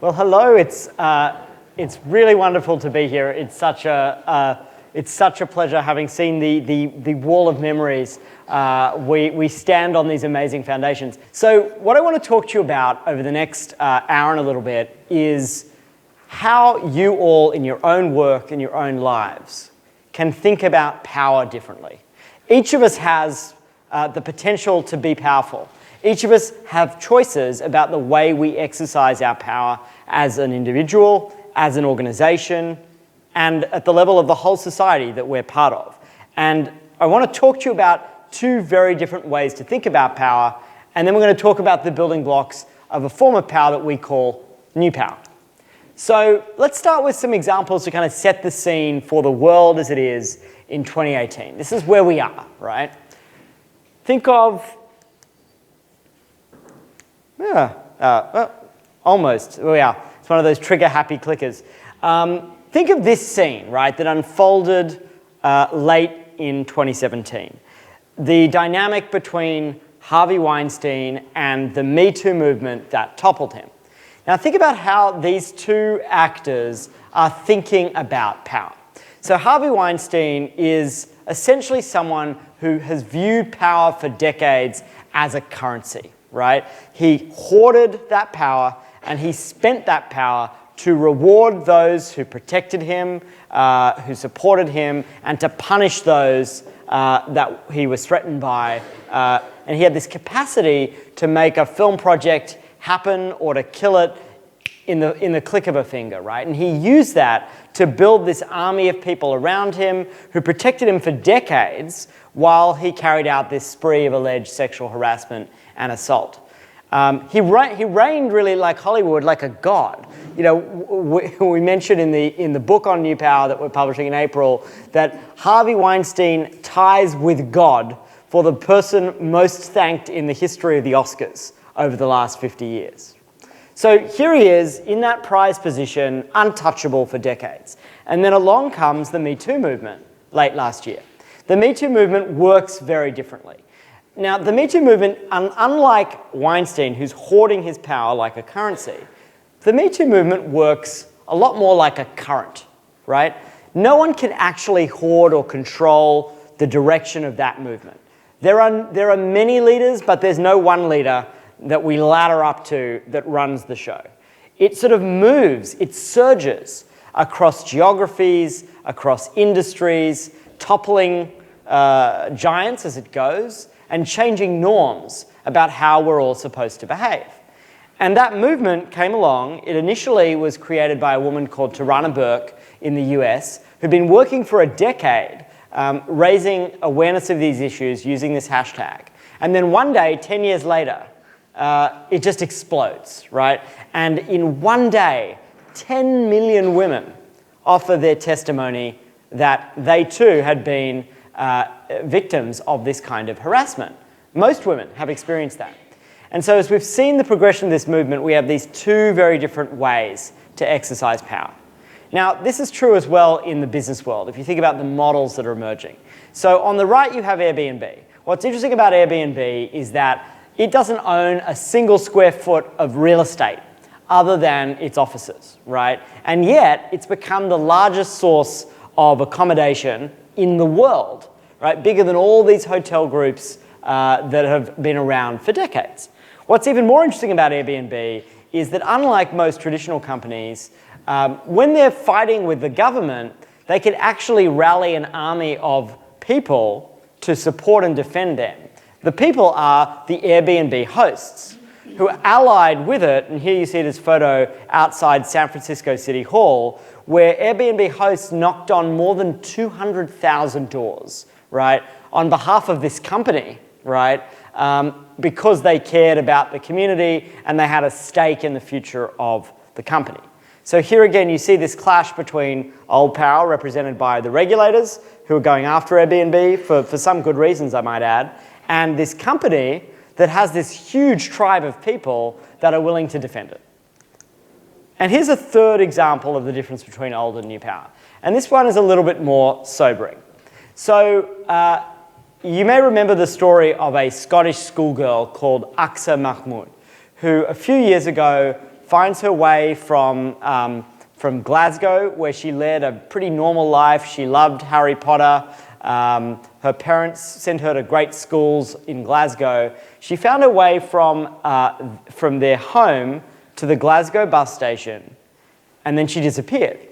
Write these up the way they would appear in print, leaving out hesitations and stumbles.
Well, hello. It's really wonderful to be here. It's such a pleasure having seen the wall of memories. We stand on these amazing foundations. So what I want to talk to you about over the next hour and a little bit is how you all in your own work, in your own lives, can think about power differently. Each of us has the potential to be powerful. Each of us have choices about the way we exercise our power as an individual, as an organization, and at the level of the whole society that we're part of. And I want to talk to you about two very different ways to think about power, and then we're going to talk about the building blocks of a form of power that we call new power. So let's start with some examples to kind of set the scene for the world as it is in 2018. This is where we are, right? Think of almost. We are. It's one of those trigger-happy clickers. Think of this scene, right, that unfolded late in 2017. The dynamic between Harvey Weinstein and the Me Too movement that toppled him. Now think about how these two actors are thinking about power. So Harvey Weinstein is essentially someone who has viewed power for decades as a currency. Right? He hoarded that power and he spent that power to reward those who protected him, who supported him, and to punish those that he was threatened by. And he had this capacity to make a film project happen or to kill it in the click of a finger, right? And he used that to build this army of people around him who protected him for decades while he carried out this spree of alleged sexual harassment and assault. He reigned really like Hollywood, like a god. You know, we mentioned in the book on New Power that we're publishing in April that Harvey Weinstein ties with God for the person most thanked in the history of the Oscars over the last 50 years. So here he is in that prize position, untouchable for decades. And then along comes the Me Too movement late last year. The Me Too movement works very differently. Now, the Me Too movement, unlike Weinstein, who's hoarding his power like a currency, the Me Too movement works a lot more like a current, right? No one can actually hoard or control the direction of that movement. There are many leaders, but there's no one leader that we ladder up to that runs the show. It sort of moves, it surges across geographies, across industries, toppling giants as it goes, and changing norms about how we're all supposed to behave. And that movement came along. It initially was created by a woman called Tarana Burke in the US, who'd been working for a decade raising awareness of these issues using this hashtag. And then one day, 10 years later, it just explodes, right? And in one day, 10 million women offer their testimony that they too had been victims of this kind of harassment. Most women have experienced that. And so as we've seen the progression of this movement, we have these two very different ways to exercise power. Now, this is true as well in the business world, if you think about the models that are emerging. So on the right, you have Airbnb. What's interesting about Airbnb is that it doesn't own a single square foot of real estate other than its offices, right? And yet, it's become the largest source of accommodation in the world, right? Bigger than all these hotel groups that have been around for decades. What's even more interesting about Airbnb is that unlike most traditional companies, when they're fighting with the government, they can actually rally an army of people to support and defend them. The people are the Airbnb hosts who are allied with it, and here you see this photo outside San Francisco City Hall, where Airbnb hosts knocked on more than 200,000 doors, right, on behalf of this company, right, because they cared about the community and they had a stake in the future of the company. So here again, you see this clash between old power, represented by the regulators, who are going after Airbnb for some good reasons, I might add, and this company that has this huge tribe of people that are willing to defend it. And here's a third example of the difference between old and new power. And this one is a little bit more sobering. So you may remember the story of a Scottish schoolgirl called Aqsa Mahmood, who a few years ago finds her way from Glasgow, where she led a pretty normal life. She loved Harry Potter. Her parents sent her to great schools in Glasgow. She found her way from their home to the Glasgow bus station, and then she disappeared.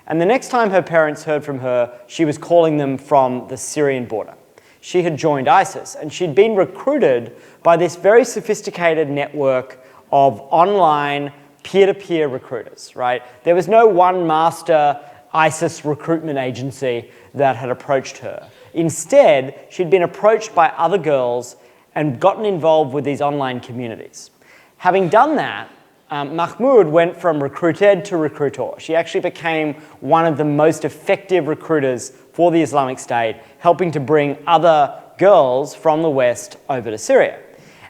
And the next time her parents heard from her, she was calling them from the Syrian border. She had joined ISIS, and she'd been recruited by this very sophisticated network of online peer-to-peer recruiters, right? There was no one master ISIS recruitment agency that had approached her. Instead, she'd been approached by other girls and gotten involved with these online communities. Having done that, Mahmoud went from recruited to recruiter. She actually became one of the most effective recruiters for the Islamic State, helping to bring other girls from the West over to Syria.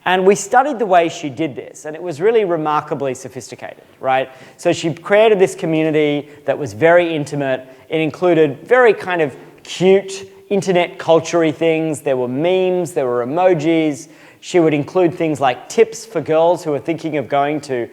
And we studied the way she did this, and it was really remarkably sophisticated, right? So she created this community that was very intimate. It included very kind of cute internet culture-y things. There were memes, there were emojis. She would include things like tips for girls who are thinking of going to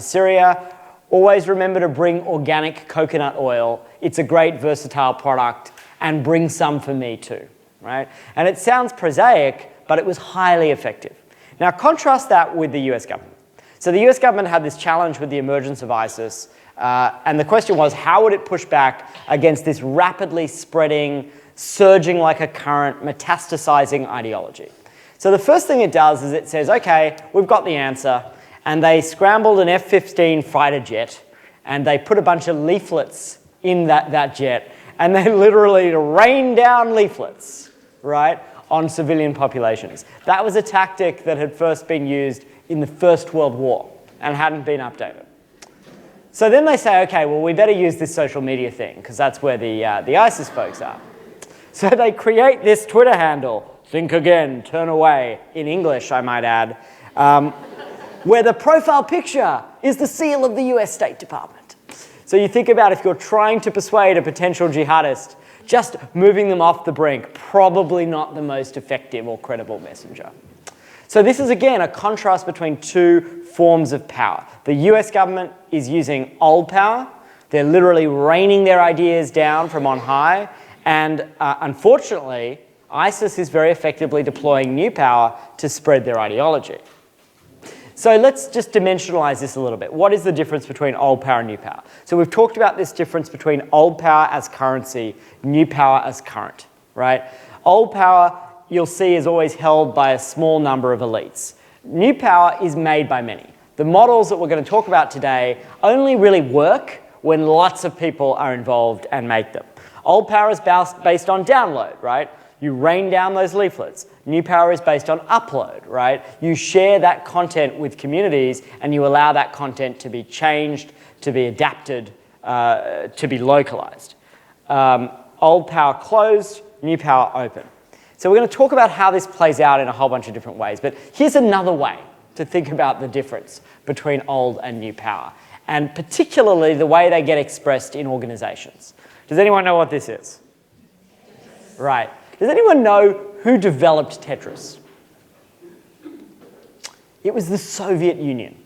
Syria. Always remember to bring organic coconut oil. It's a great versatile product, and bring some for me too, right? And it sounds prosaic, but it was highly effective. Now contrast that with the US government. So the US government had this challenge with the emergence of ISIS, and the question was, how would it push back against this rapidly spreading, surging like a current, metastasizing ideology? So the first thing it does is it says, okay, we've got the answer. And they scrambled an F-15 fighter jet, and they put a bunch of leaflets in that jet, and they literally rained down leaflets, right, on civilian populations. That was a tactic that had first been used in the First World War and hadn't been updated. So then they say, okay, well, we better use this social media thing, because that's where the ISIS folks are. So they create this Twitter handle, think again, turn away, in English, I might add, where the profile picture is the seal of the US State Department. So you think about if you're trying to persuade a potential jihadist, just moving them off the brink, probably not the most effective or credible messenger. So this is, again, a contrast between two forms of power. The US government is using old power. They're literally raining their ideas down from on high. And unfortunately, ISIS is very effectively deploying new power to spread their ideology. So let's just dimensionalize this a little bit. What is the difference between old power and new power? So we've talked about this difference between old power as currency, new power as current, right? Old power, you'll see, is always held by a small number of elites. New power is made by many. The models that we're going to talk about today only really work when lots of people are involved and make them. Old power is based on download, right? You rain down those leaflets. New power is based on upload, right? You share that content with communities and you allow that content to be changed, to be adapted, to be localized. Old power closed, new power open. So we're going to talk about how this plays out in a whole bunch of different ways, but here's another way to think about the difference between old and new power, and particularly the way they get expressed in organizations. Does anyone know what this is? Right. Does anyone know who developed Tetris? It was the Soviet Union.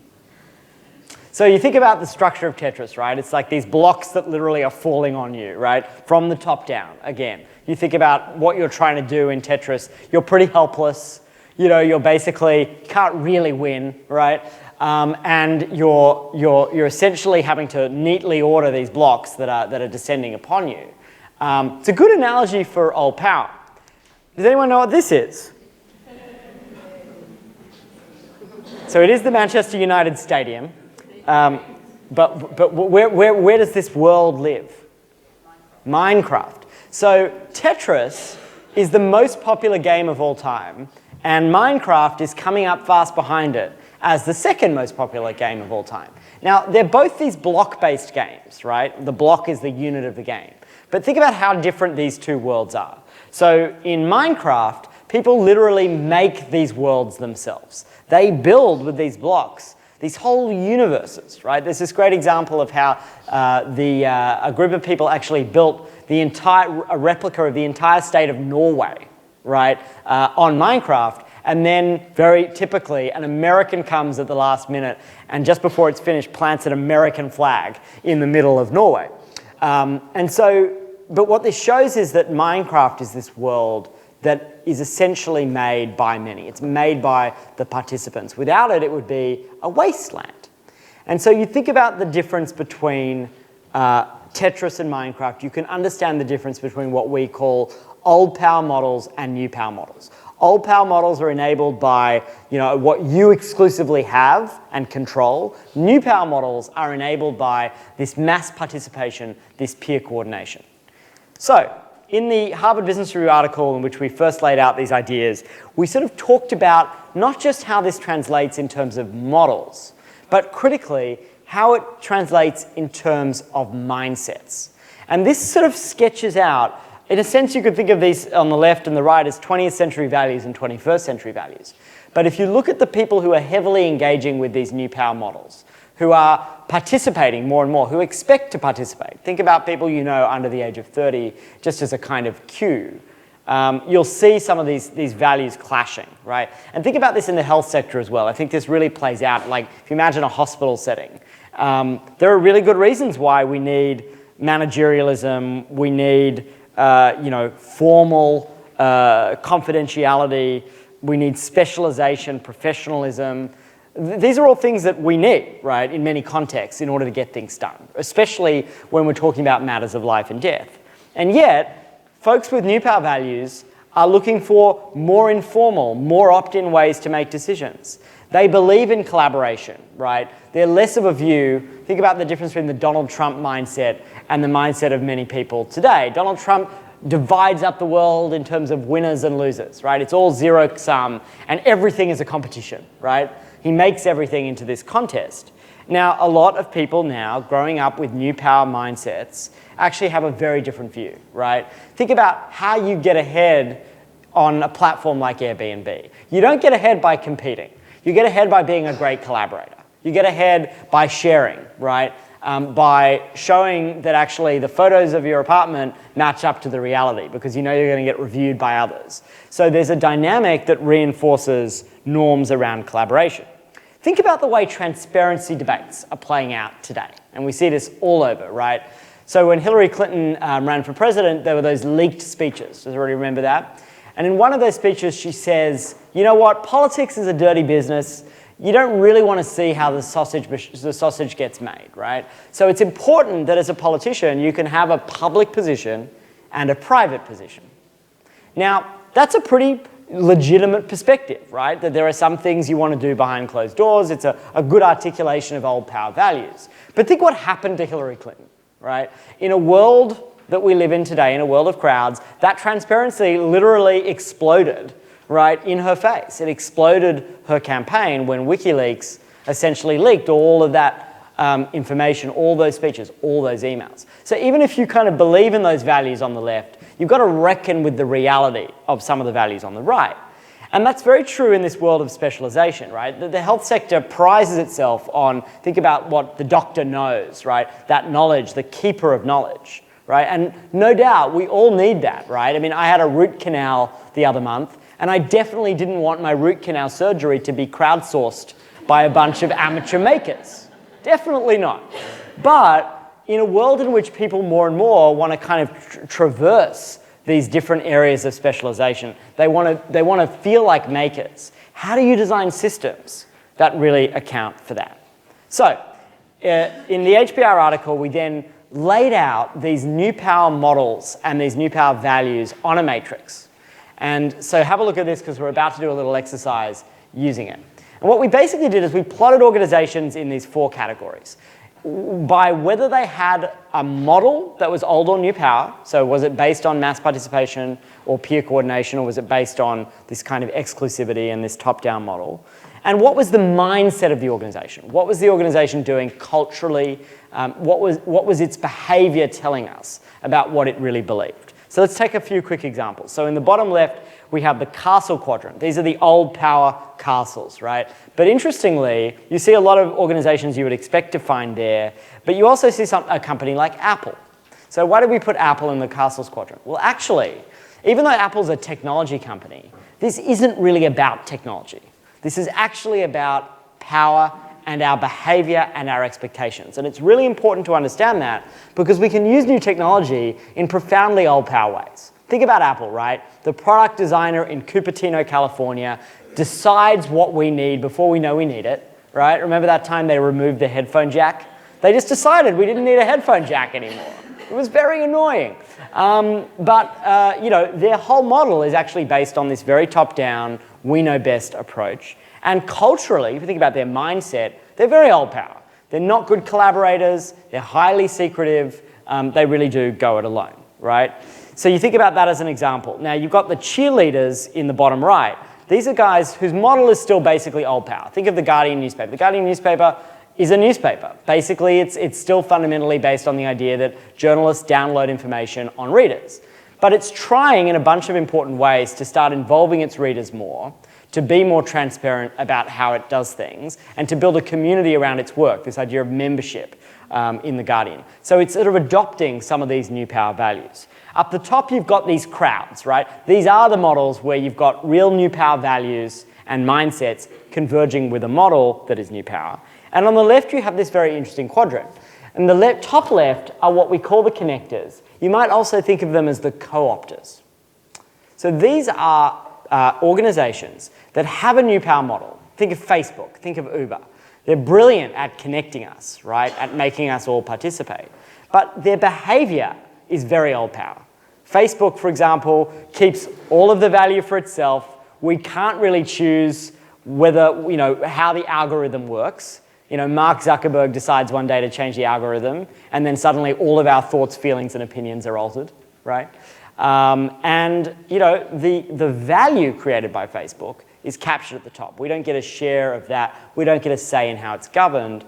So you think about the structure of Tetris, right? It's like these blocks that literally are falling on you, right? From the top down, again. You think about what you're trying to do in Tetris. You're pretty helpless. You know, you're basically, can't really win, right? And you're essentially having to neatly order these blocks that are descending upon you. It's a good analogy for old power. Does anyone know what this is? So it is the Manchester United Stadium, but where does this world live? Minecraft. So Tetris is the most popular game of all time, and Minecraft is coming up fast behind it as the second most popular game of all time. Now, they're both these block-based games, right? The block is the unit of the game. But think about how different these two worlds are. So in Minecraft, people literally make these worlds themselves. They build with these blocks these whole universes, right? There's this great example of how a group of people actually built a replica of the entire state of Norway, right, on Minecraft. And then, very typically, an American comes at the last minute and just before it's finished plants an American flag in the middle of Norway. But what this shows is that Minecraft is this world that is essentially made by many. It's made by the participants. Without it, it would be a wasteland. And so you think about the difference between Tetris and Minecraft. You can understand the difference between what we call old power models and new power models. Old power models are enabled by what you exclusively have and control. New power models are enabled by this mass participation, this peer coordination. So, in the Harvard Business Review article in which we first laid out these ideas, we sort of talked about not just how this translates in terms of models, but critically, how it translates in terms of mindsets. And this sort of sketches out, in a sense you could think of these on the left and the right as 20th century values and 21st century values. But if you look at the people who are heavily engaging with these new power models, who are participating more and more, who expect to participate. Think about people you know under the age of 30, just as a kind of cue. You'll see some of these values clashing, right? And think about this in the health sector as well. I think this really plays out, like if you imagine a hospital setting. There are really good reasons why we need managerialism, we need formal confidentiality, we need specialization, professionalism. These are all things that we need, right, in many contexts in order to get things done, especially when we're talking about matters of life and death. And yet, folks with new power values are looking for more informal, more opt-in ways to make decisions. They believe in collaboration, right? They're less of a view. Think about the difference between the Donald Trump mindset and the mindset of many people today. Donald Trump divides up the world in terms of winners and losers, right? It's all zero sum and everything is a competition, right? He makes everything into this contest. Now, a lot of people now growing up with new power mindsets actually have a very different view, right? Think about how you get ahead on a platform like Airbnb. You don't get ahead by competing. You get ahead by being a great collaborator. You get ahead by sharing, right? By showing that actually the photos of your apartment match up to the reality because you know you're going to get reviewed by others. So there's a dynamic that reinforces norms around collaboration. Think about the way transparency debates are playing out today. And we see this all over, right? So when Hillary Clinton ran for president, there were those leaked speeches. Does everybody remember that? And in one of those speeches, she says, you know what, politics is a dirty business. You don't really want to see how the sausage gets made, right? So it's important that as a politician, you can have a public position and a private position. Now, that's a pretty legitimate perspective, right? That there are some things you want to do behind closed doors. It's a good articulation of old power values. But think what happened to Hillary Clinton, right? In a world that we live in today, in a world of crowds, that transparency literally exploded, right, in her face. It exploded her campaign when WikiLeaks essentially leaked all of that information, all those speeches, all those emails. So even if you kind of believe in those values on the left, you've got to reckon with the reality of some of the values on the right. And that's very true in this world of specialization, right? The health sector prizes itself on, think about what the doctor knows, right? That knowledge, the keeper of knowledge, right? And no doubt, we all need that, right? I mean, I had a root canal the other month, and I definitely didn't want my root canal surgery to be crowdsourced by a bunch of amateur makers. Definitely not. But in a world in which people more and more want to kind of traverse these different areas of specialization, they want to feel like makers. How do you design systems that really account for that? So, in the HBR article, we then laid out these new power models and these new power values on a matrix. And so have a look at this because we're about to do a little exercise using it. And what we basically did is we plotted organizations in these 4 categories by whether they had a model that was old or new power. So was it based on mass participation or peer coordination, or was it based on this kind of exclusivity and this top-down model? And what was the mindset of the organization? What was the organization doing culturally? What was its behavior telling us about what it really believed? So let's take a few quick examples. So in the bottom left, we have the castle quadrant. These are the old power castles, right? But interestingly, you see a lot of organizations you would expect to find there, but you also see a company like Apple. So why did we put Apple in the castles quadrant? Well, actually, even though Apple's a technology company, this isn't really about technology. This is actually about power and our behavior and our expectations. And it's really important to understand that because we can use new technology in profoundly old power ways. Think about Apple, right? The product designer in Cupertino, California, decides what we need before we know we need it, right? Remember that time they removed the headphone jack? They just decided we didn't need a headphone jack anymore. It was very annoying. Their whole model is actually based on this very top-down, we-know-best approach. And culturally, if you think about their mindset, they're very old power. They're not good collaborators. They're highly secretive. They really do go it alone, right? So you think about that as an example. Now, you've got the cheerleaders in the bottom right. These are guys whose model is still basically old power. Think of the Guardian newspaper. The Guardian newspaper is a newspaper. Basically, it's still fundamentally based on the idea that journalists download information on readers. But it's trying in a bunch of important ways to start involving its readers more, to be more transparent about how it does things, and to build a community around its work, this idea of membership in The Guardian. So it's sort of adopting some of these new power values. Up the top, you've got these crowds, right? These are the models where you've got real new power values and mindsets converging with a model that is new power. And on the left, you have this very interesting quadrant. And the top left are what we call the connectors. You might also think of them as the co-opters. So these are organizations that have a new power model. Think of Facebook, think of Uber. They're brilliant at connecting us, right? At making us all participate. But their behavior is very old power. Facebook, for example, keeps all of the value for itself. We can't really choose whether, how the algorithm works. Mark Zuckerberg decides one day to change the algorithm, and then suddenly all of our thoughts, feelings, and opinions are altered, right? The value created by Facebook is captured at the top. We don't get a share of that. We don't get a say in how it's governed.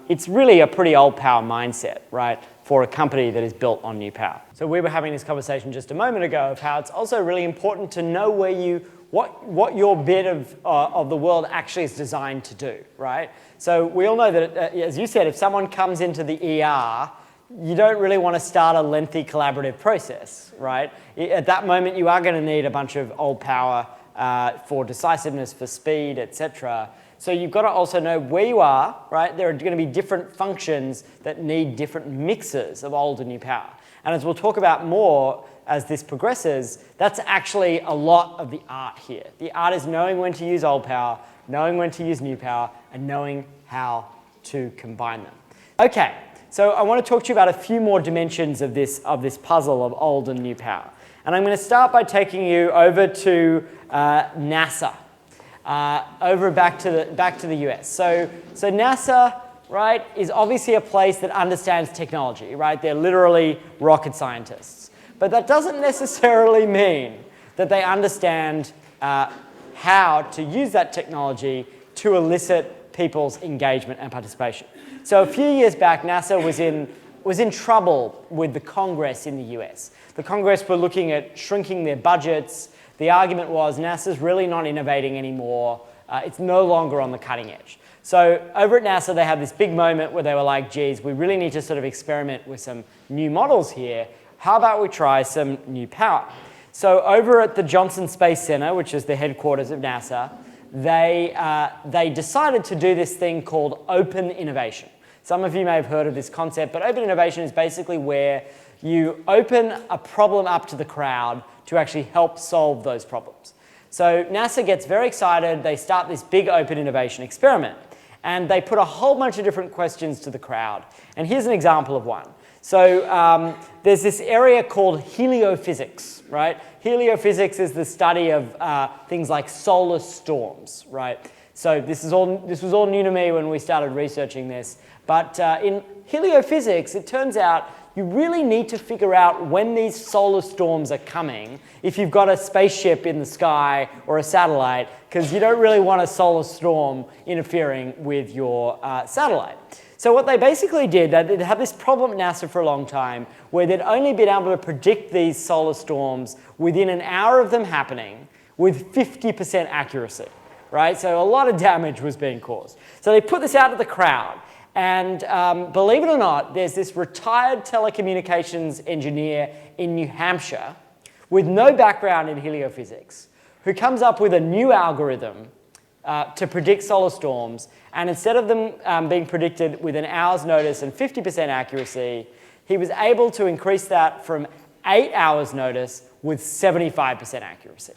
It's really a pretty old power mindset, right, for a company that is built on new power. So we were having this conversation just a moment ago of how it's also really important to know what your bit of the world actually is designed to do, right? So we all know that, as you said, if someone comes into the ER, you don't really want to start a lengthy collaborative process, right? At that moment, you are going to need a bunch of old power for decisiveness, for speed, etc. So you've got to also know where you are, right? There are going to be different functions that need different mixes of old and new power. And as we'll talk about more as this progresses, that's actually a lot of the art here. The art is knowing when to use old power, knowing when to use new power, and knowing how to combine them. Okay, so I want to talk to you about a few more dimensions of this puzzle of old and new power. And I'm going to start by taking you over to NASA, back to the US. So NASA, right, is obviously a place that understands technology, right? They're literally rocket scientists. But that doesn't necessarily mean that they understand how to use that technology to elicit people's engagement and participation. So a few years back, NASA was in trouble with the Congress in the US. The Congress were looking at shrinking their budgets. The argument was NASA's really not innovating anymore. It's no longer on the cutting edge. So over at NASA, they had this big moment where they were like, geez, we really need to sort of experiment with some new models here. How about we try some new power? So over at the Johnson Space Center, which is the headquarters of NASA, they decided to do this thing called open innovation. Some of you may have heard of this concept, but open innovation is basically where you open a problem up to the crowd to actually help solve those problems. So NASA gets very excited. They start this big open innovation experiment, and they put a whole bunch of different questions to the crowd. And here's an example of one. So there's this area called heliophysics, right? Heliophysics is the study of things like solar storms, right? So this was all new to me when we started researching this. But in heliophysics, it turns out you really need to figure out when these solar storms are coming if you've got a spaceship in the sky or a satellite, because you don't really want a solar storm interfering with your satellite. So what they basically did, they had this problem at NASA for a long time where they'd only been able to predict these solar storms within an hour of them happening with 50% accuracy, right? So a lot of damage was being caused. So they put this out to the crowd. And believe it or not, there's this retired telecommunications engineer in New Hampshire with no background in heliophysics who comes up with a new algorithm to predict solar storms, and instead of them being predicted with an hour's notice and 50% accuracy, he was able to increase that from 8 hours notice with 75% accuracy.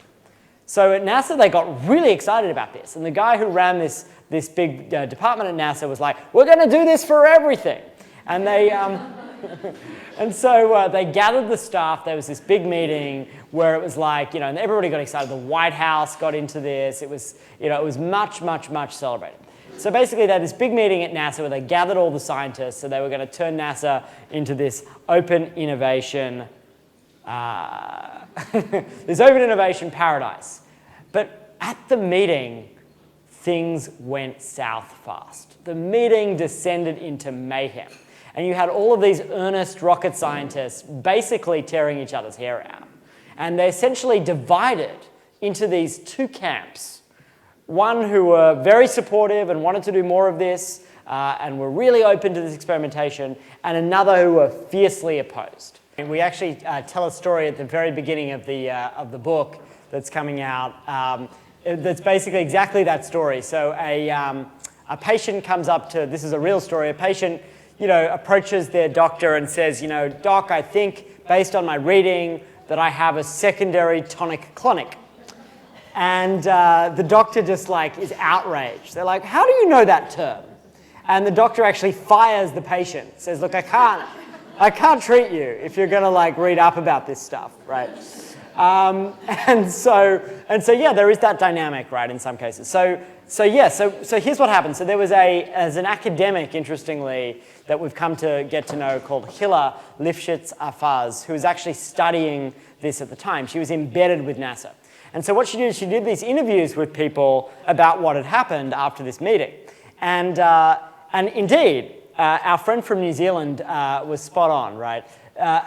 So at NASA, they got really excited about this, and the guy who ran this big department at NASA was like, we're going to do this for everything. And they, and so they gathered the staff. There was this big meeting where it was like, and everybody got excited. The White House got into this. It was, it was much, much, much celebrated. So basically, they had this big meeting at NASA where they gathered all the scientists. So they were going to turn NASA into this open innovation, this open innovation paradise. But at the meeting, things went south fast. The meeting descended into mayhem. And you had all of these earnest rocket scientists basically tearing each other's hair out. And they essentially divided into these two camps. One who were very supportive and wanted to do more of this and were really open to this experimentation, and another who were fiercely opposed. And we actually tell a story at the very beginning of the book that's coming out that's basically exactly that story. So a patient comes up to, this is a real story, a patient approaches their doctor and says, Doc, I think based on my reading that I have a secondary tonic-clonic. And the doctor just is outraged. They're like, how do you know that term? And the doctor actually fires the patient, says, look, I can't treat you if you're going to read up about this stuff, right? And so yeah, there is that dynamic, right, in some cases. So here's what happened. So there was as an academic, interestingly, that we've come to get to know called Hilla Lifshitz-Afaz, who was actually studying this at the time. She was embedded with NASA. And so what she did these interviews with people about what had happened after this meeting. And indeed, our friend from New Zealand was spot on, right?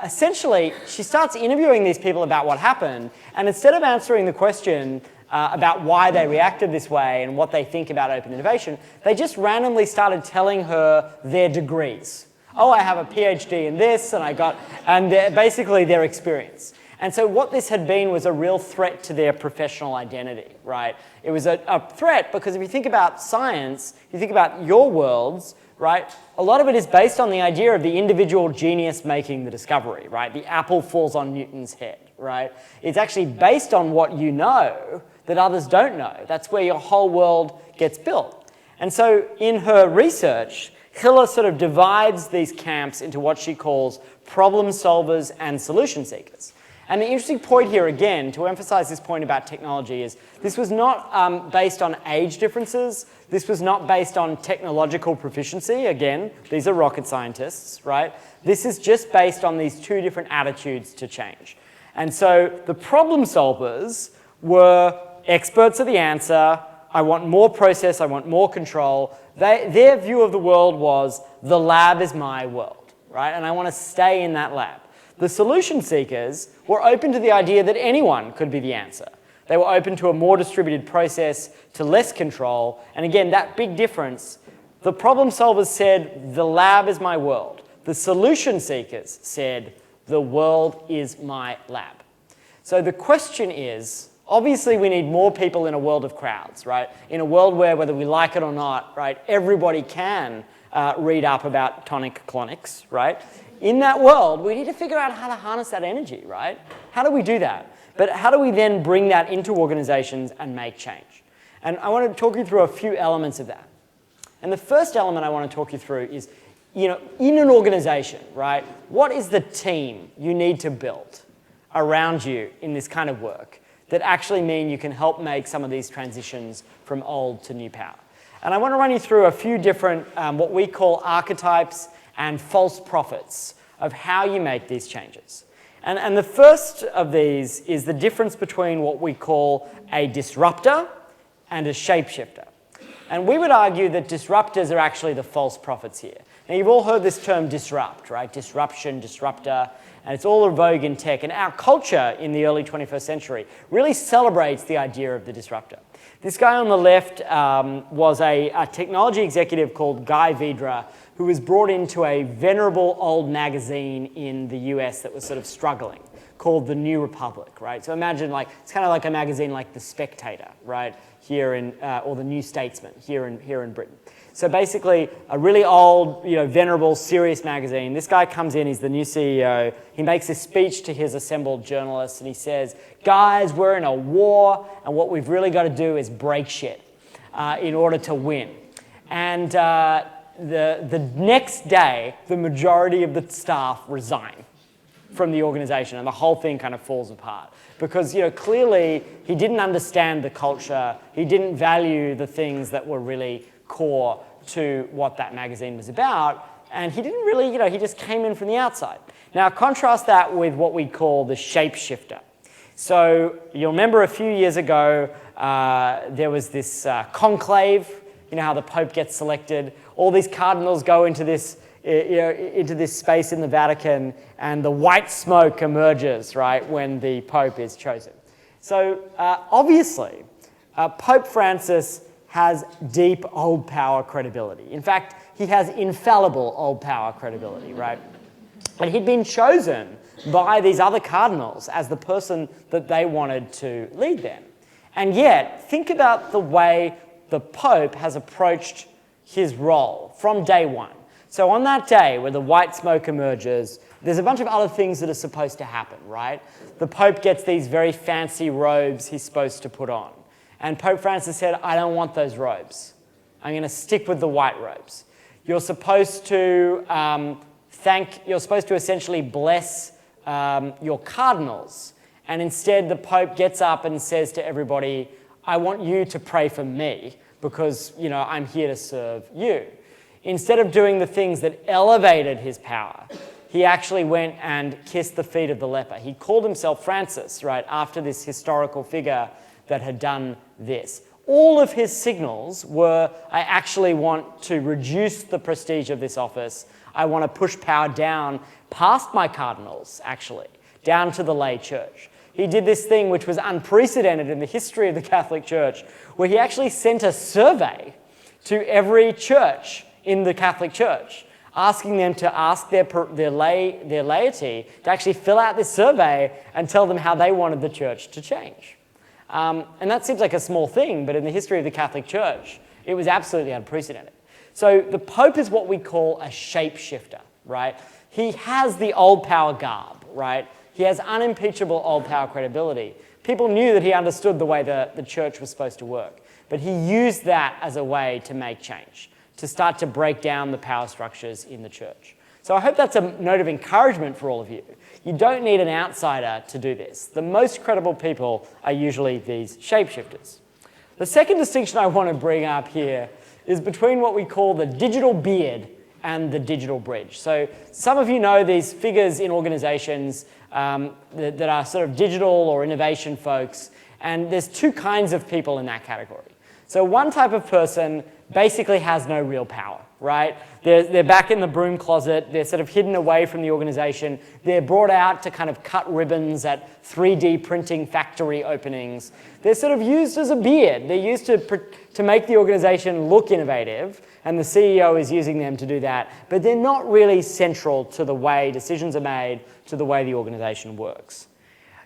Essentially, she starts interviewing these people about what happened, and instead of answering the question about why they reacted this way and what they think about open innovation, they just randomly started telling her their degrees. Oh, I have a PhD in this, and basically their experience. And so what this had been was a real threat to their professional identity, right? It was a threat because if you think about science, you think about your worlds, right? A lot of it is based on the idea of the individual genius making the discovery, right? The apple falls on Newton's head, right? It's actually based on what you know that others don't know. That's where your whole world gets built. And so in her research, Hilla sort of divides these camps into what she calls problem solvers and solution seekers. And the interesting point here, again, to emphasize this point about technology is this was not based on age differences. This was not based on technological proficiency. Again, these are rocket scientists, right? This is just based on these two different attitudes to change. And so the problem solvers were experts of the answer. I want more process. I want more control. Their view of the world was the lab is my world, right? And I want to stay in that lab. The solution seekers were open to the idea that anyone could be the answer. They were open to a more distributed process, to less control. And again, that big difference, the problem solvers said, the lab is my world. The solution seekers said, the world is my lab. So the question is, obviously we need more people in a world of crowds, right? In a world where, whether we like it or not, right, everybody can read up about tonic-clonics, right? In that world, we need to figure out how to harness that energy, right? How do we do that? But how do we then bring that into organizations and make change? And I want to talk you through a few elements of that. And the first element I want to talk you through is, in an organization, right, what is the team you need to build around you in this kind of work that actually mean you can help make some of these transitions from old to new power? And I want to run you through a few different, what we call archetypes and false prophets of how you make these changes. And the first of these is the difference between what we call a disruptor and a shapeshifter. And we would argue that disruptors are actually the false prophets here. Now, you've all heard this term disrupt, right? Disruption, disruptor, and it's all in vogue in tech. And our culture in the early 21st century really celebrates the idea of the disruptor. This guy on the left was a technology executive called Guy Vidra, who was brought into a venerable old magazine in the US that was sort of struggling, called The New Republic, right? So imagine it's kind of like a magazine like The Spectator, right? Here or The New Statesman here in Britain. So basically, a really old, venerable, serious magazine. This guy comes in, he's the new CEO. He makes a speech to his assembled journalists, and he says, guys, we're in a war, and what we've really got to do is break shit in order to win. And the next day, the majority of the staff resign from the organization, and the whole thing kind of falls apart. Because, clearly, he didn't understand the culture. He didn't value the things that were really core to what that magazine was about, and he didn't really, he just came in from the outside. Now, contrast that with what we call the shapeshifter. So you'll remember a few years ago, there was this conclave, how the Pope gets selected. All these cardinals go into this space in the Vatican, and the white smoke emerges, right, when the Pope is chosen. So obviously, Pope Francis has deep old power credibility. In fact, he has infallible old power credibility, right? And he'd been chosen by these other cardinals as the person that they wanted to lead them. And yet, think about the way the Pope has approached his role from day one. So on that day where the white smoke emerges, there's a bunch of other things that are supposed to happen, right? The Pope gets these very fancy robes he's supposed to put on. And Pope Francis said, I don't want those robes. I'm going to stick with the white robes. You're supposed to you're supposed to essentially bless your cardinals. And instead, the Pope gets up and says to everybody, I want you to pray for me because, I'm here to serve you. Instead of doing the things that elevated his power, he actually went and kissed the feet of the leper. He called himself Francis, right, after this historical figure that had done this. All of his signals were, I actually want to reduce the prestige of this office. I want to push power down past my cardinals, actually, down to the lay church. He did this thing which was unprecedented in the history of the Catholic Church, where he actually sent a survey to every church in the Catholic Church, asking them to ask their laity to actually fill out this survey and tell them how they wanted the church to change. And that seems like a small thing, but in the history of the Catholic Church, it was absolutely unprecedented. So the Pope is what we call a shapeshifter, right? He has the old power garb, right? He has unimpeachable old power credibility. People knew that he understood the way the church was supposed to work, but he used that as a way to make change, to start to break down the power structures in the church. So I hope that's a note of encouragement for all of you. You don't need an outsider to do this. The most credible people are usually these shapeshifters. The second distinction I want to bring up here is between what we call the digital beard and the digital bridge. So some of you know these figures in organizations that are sort of digital or innovation folks, and there's two kinds of people in that category. So one type of person basically has no real power, right? They're back in the broom closet. They're sort of hidden away from the organization. They're brought out to kind of cut ribbons at 3D printing factory openings. They're sort of used as a beard. They're used to make the organization look innovative, and the CEO is using them to do that. But they're not really central to the way decisions are made, to the way the organization works.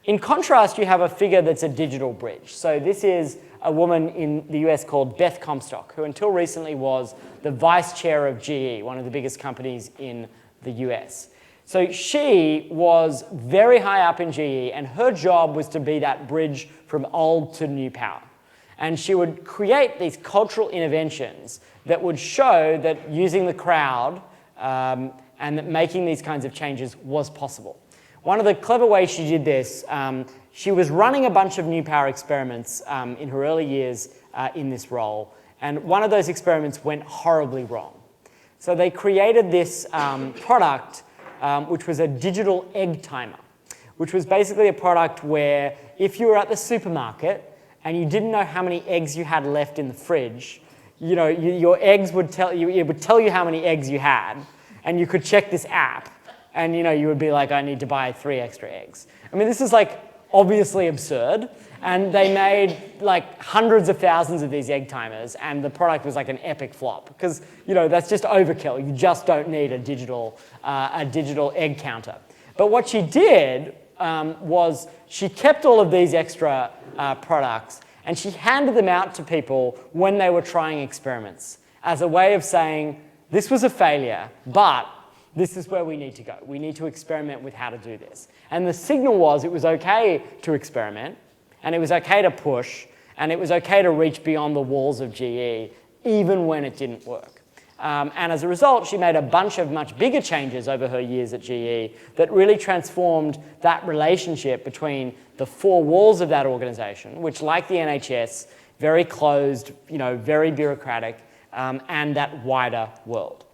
In contrast, you have a figure that's a digital bridge. So this is a woman in the US called Beth Comstock, who until recently was the vice chair of GE, one of the biggest companies in the US. So she was very high up in GE, and her job was to be that bridge from old to new power. And she would create these cultural interventions that would show that using the crowd and that making these kinds of changes was possible. One of the clever ways she did this, she was running a bunch of new power experiments in her early years in this role, and one of those experiments went horribly wrong. So they created this product which was a digital egg timer, which was basically a product where if you were at the supermarket and you didn't know how many eggs you had left in the fridge, your eggs would tell you, it would tell you how many eggs you had, and you could check this app. And you would be like, I need to buy 3 extra eggs. I mean, this is obviously absurd. And they made hundreds of thousands of these egg timers, and the product was an epic flop because that's just overkill. You just don't need a digital egg counter. But what she did was she kept all of these extra products and she handed them out to people when they were trying experiments as a way of saying, this was a failure, but this is where we need to go. We need to experiment with how to do this. And the signal was it was okay to experiment, and it was okay to push, and it was okay to reach beyond the walls of GE, even when it didn't work. And as a result, she made a bunch of much bigger changes over her years at GE that really transformed that relationship between the four walls of that organization, which, like the NHS, very closed, very bureaucratic, and that wider world.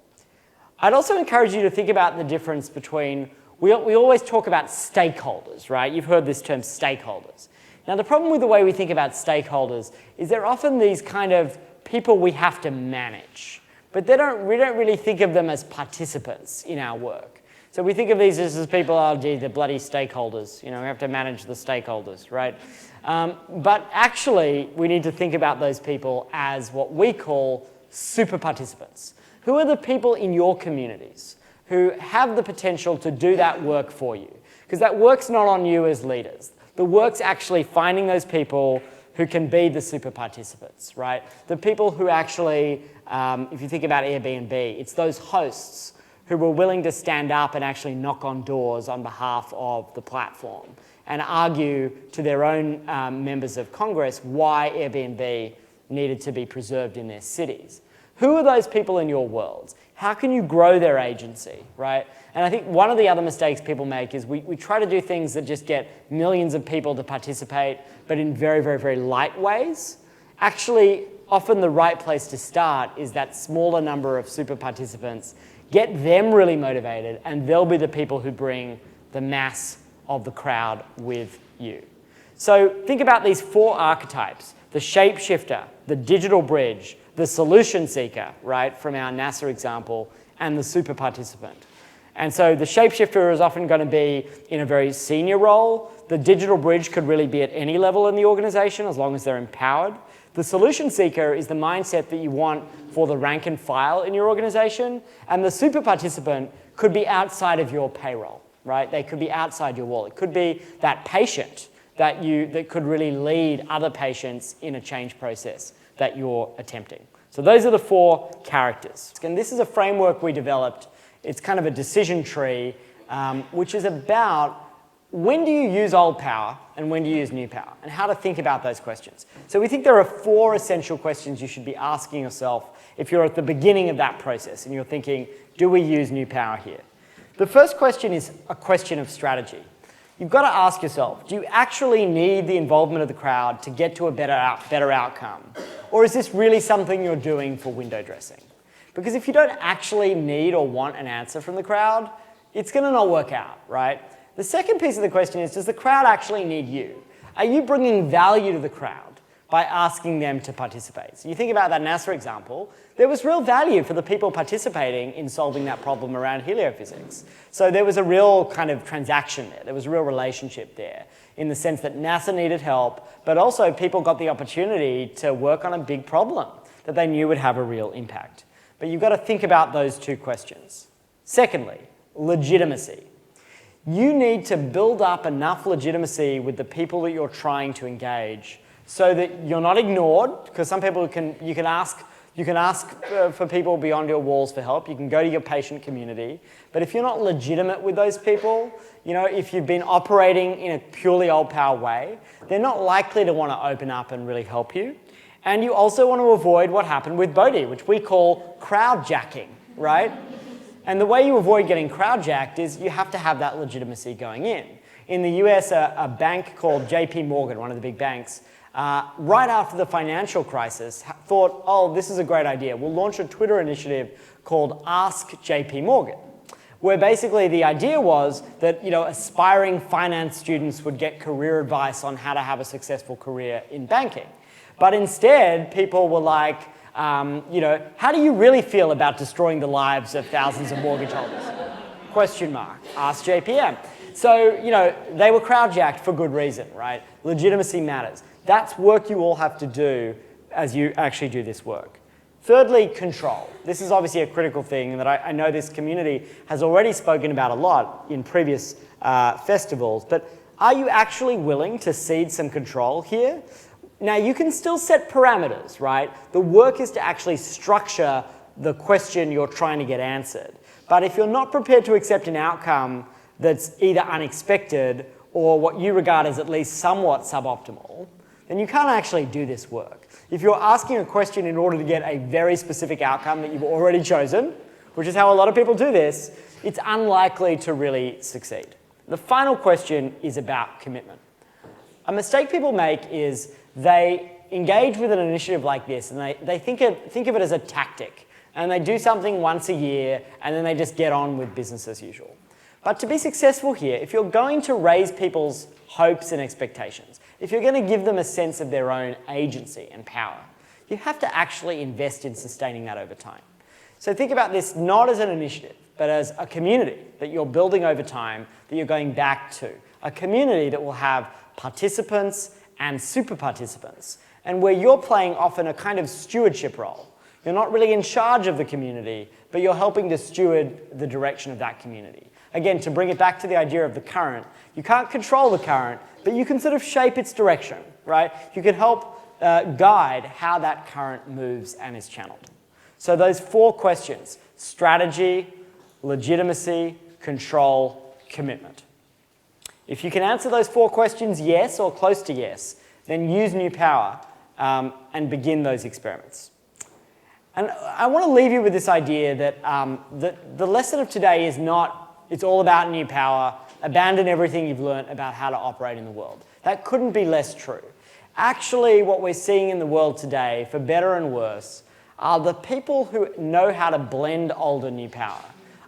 I'd also encourage you to think about the difference between, we always talk about stakeholders, right? You've heard this term, stakeholders. Now, the problem with the way we think about stakeholders is they're often these kind of people we have to manage. But we don't really think of them as participants in our work. So we think of these as people, oh, gee, the bloody stakeholders. We have to manage the stakeholders, right? But actually, we need to think about those people as what we call super participants. Who are the people in your communities who have the potential to do that work for you? Because that work's not on you as leaders. The work's actually finding those people who can be the super participants, right? The people who actually, if you think about Airbnb, it's those hosts who were willing to stand up and actually knock on doors on behalf of the platform and argue to their own members of Congress why Airbnb needed to be preserved in their cities. Who are those people in your worlds? How can you grow their agency, right? And I think one of the other mistakes people make is we try to do things that just get millions of people to participate, but in very, very, very light ways. Actually, often the right place to start is that smaller number of super participants. Get them really motivated, and they'll be the people who bring the mass of the crowd with you. So think about these four archetypes: the shapeshifter, the digital bridge, the solution seeker, right, from our NASA example, and the super participant. And so the shapeshifter is often going to be in a very senior role. The digital bridge could really be at any level in the organization as long as they're empowered. The solution seeker is the mindset that you want for the rank and file in your organization. And the super participant could be outside of your payroll, right? They could be outside your wall. It could be that patient that could really lead other patients in a change process that you're attempting. So those are the four characters. And this is a framework we developed. It's kind of a decision tree, which is about when do you use old power and when do you use new power, and how to think about those questions. So we think there are four essential questions you should be asking yourself if you're at the beginning of that process and you're thinking, do we use new power here? The first question is a question of strategy. You've got to ask yourself, do you actually need the involvement of the crowd to get to a better outcome? Or is this really something you're doing for window dressing? Because if you don't actually need or want an answer from the crowd, it's going to not work out, right? The second piece of the question is, does the crowd actually need you? Are you bringing value to the crowd by asking them to participate? So you think about that NASA example, there was real value for the people participating in solving that problem around heliophysics. So there was a real kind of transaction there. There was a real relationship there in the sense that NASA needed help, but also people got the opportunity to work on a big problem that they knew would have a real impact. But you've got to think about those two questions. Secondly, legitimacy. You need to build up enough legitimacy with the people that you're trying to engage so that you're not ignored, because some people you can ask for people beyond your walls for help. You can go to your patient community. But if you're not legitimate with those people, if you've been operating in a purely old power way, they're not likely to want to open up and really help you. And you also want to avoid what happened with Bodhi, which we call crowd jacking, right? And the way you avoid getting crowd jacked is you have to have that legitimacy going in. In the US, a bank called JP Morgan, one of the big banks, right after the financial crisis, thought, oh, this is a great idea. We'll launch a Twitter initiative called Ask JP Morgan, where basically the idea was that aspiring finance students would get career advice on how to have a successful career in banking. But instead, people were like, how do you really feel about destroying the lives of thousands of mortgage holders? Question mark. Ask JPM. So, they were crowd-jacked for good reason, right? Legitimacy matters. That's work you all have to do as you actually do this work. Thirdly, control. This is obviously a critical thing that I know this community has already spoken about a lot in previous festivals, but are you actually willing to cede some control here? Now, you can still set parameters, right? The work is to actually structure the question you're trying to get answered. But if you're not prepared to accept an outcome that's either unexpected or what you regard as at least somewhat suboptimal, then you can't actually do this work. If you're asking a question in order to get a very specific outcome that you've already chosen, which is how a lot of people do this, it's unlikely to really succeed. The final question is about commitment. A mistake people make is they engage with an initiative like this and they think of it as a tactic, and they do something once a year and then they just get on with business as usual. But to be successful here, if you're going to raise people's hopes and expectations, if you're going to give them a sense of their own agency and power, you have to actually invest in sustaining that over time. So think about this not as an initiative, but as a community that you're building over time, that you're going back to. A community that will have participants and super participants, and where you're playing often a kind of stewardship role. You're not really in charge of the community, but you're helping to steward the direction of that community. Again, to bring it back to the idea of the current, you can't control the current, but you can sort of shape its direction, right? You can help guide how that current moves and is channeled. So those 4 questions: strategy, legitimacy, control, commitment. If you can answer those 4 questions yes or close to yes, then use new power and begin those experiments. And I want to leave you with this idea that the lesson of today is not, it's all about new power, abandon everything you've learned about how to operate in the world. That couldn't be less true. Actually, what we're seeing in the world today, for better and worse, are the people who know how to blend old and new power,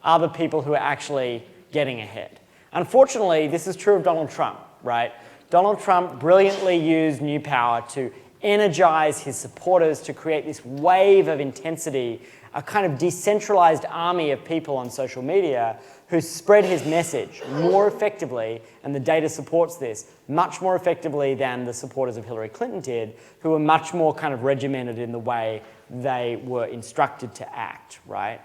are the people who are actually getting ahead. Unfortunately, this is true of Donald Trump, right? Donald Trump brilliantly used new power to energize his supporters, to create this wave of intensity, a kind of decentralized army of people on social media who spread his message more effectively, and the data supports this, much more effectively than the supporters of Hillary Clinton did, who were much more kind of regimented in the way they were instructed to act, right?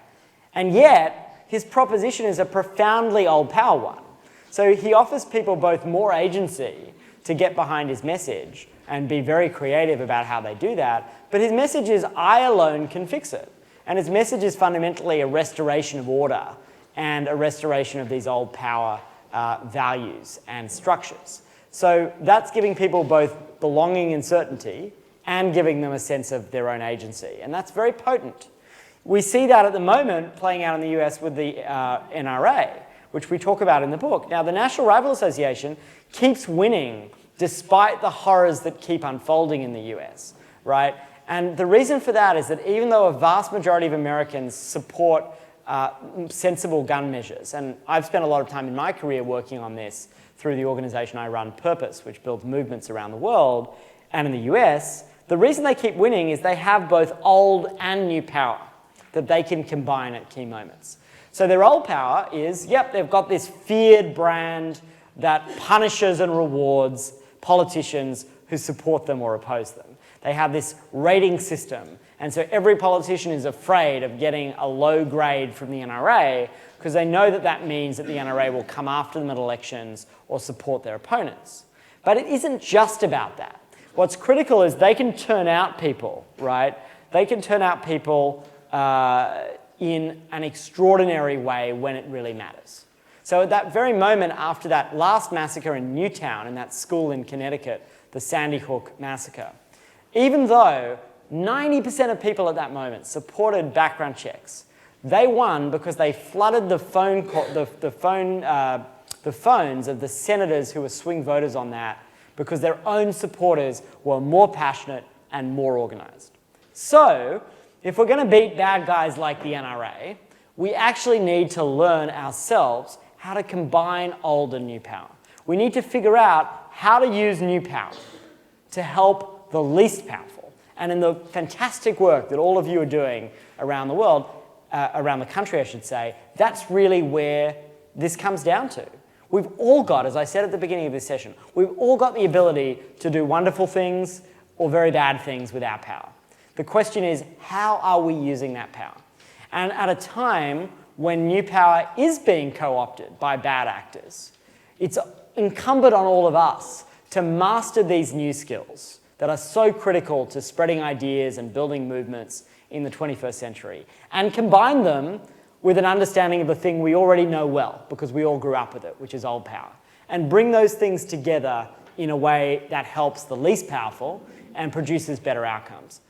And yet, his proposition is a profoundly old power one. So he offers people both more agency to get behind his message and be very creative about how they do that, but his message is, I alone can fix it. And his message is fundamentally a restoration of order and a restoration of these old power values and structures. So that's giving people both belonging and certainty and giving them a sense of their own agency. And that's very potent. We see that at the moment playing out in the US with the NRA, which we talk about in the book. Now, the National Rifle Association keeps winning despite the horrors that keep unfolding in the US, right? And the reason for that is that even though a vast majority of Americans support sensible gun measures, and I've spent a lot of time in my career working on this through the organization I run, Purpose, which builds movements around the world and in the US, the reason they keep winning is they have both old and new power that they can combine at key moments. So their old power is, yep, they've got this feared brand that punishes and rewards politicians who support them or oppose them. They have this rating system, and so every politician is afraid of getting a low grade from the NRA because they know that that means that the NRA will come after them at elections or support their opponents. But it isn't just about that. What's critical is they can turn out people, right? They can turn out people in an extraordinary way when it really matters. So at that very moment after that last massacre in Newtown, in that school in Connecticut, the Sandy Hook massacre, even though 90% of people at that moment supported background checks, they won because they flooded the phones of the senators who were swing voters on that because their own supporters were more passionate and more organized. So, if we're going to beat bad guys like the NRA, we actually need to learn ourselves how to combine old and new power. We need to figure out how to use new power to help the least powerful. And in the fantastic work that all of you are doing around the world, around the country I should say, that's really where this comes down to. We've all got, as I said at the beginning of this session, we've all got the ability to do wonderful things or very bad things with our power. The question is, how are we using that power? And at a time when new power is being co-opted by bad actors, it's incumbent on all of us to master these new skills that are so critical to spreading ideas and building movements in the 21st century, and combine them with an understanding of the thing we already know well, because we all grew up with it, which is old power, and bring those things together in a way that helps the least powerful and produces better outcomes.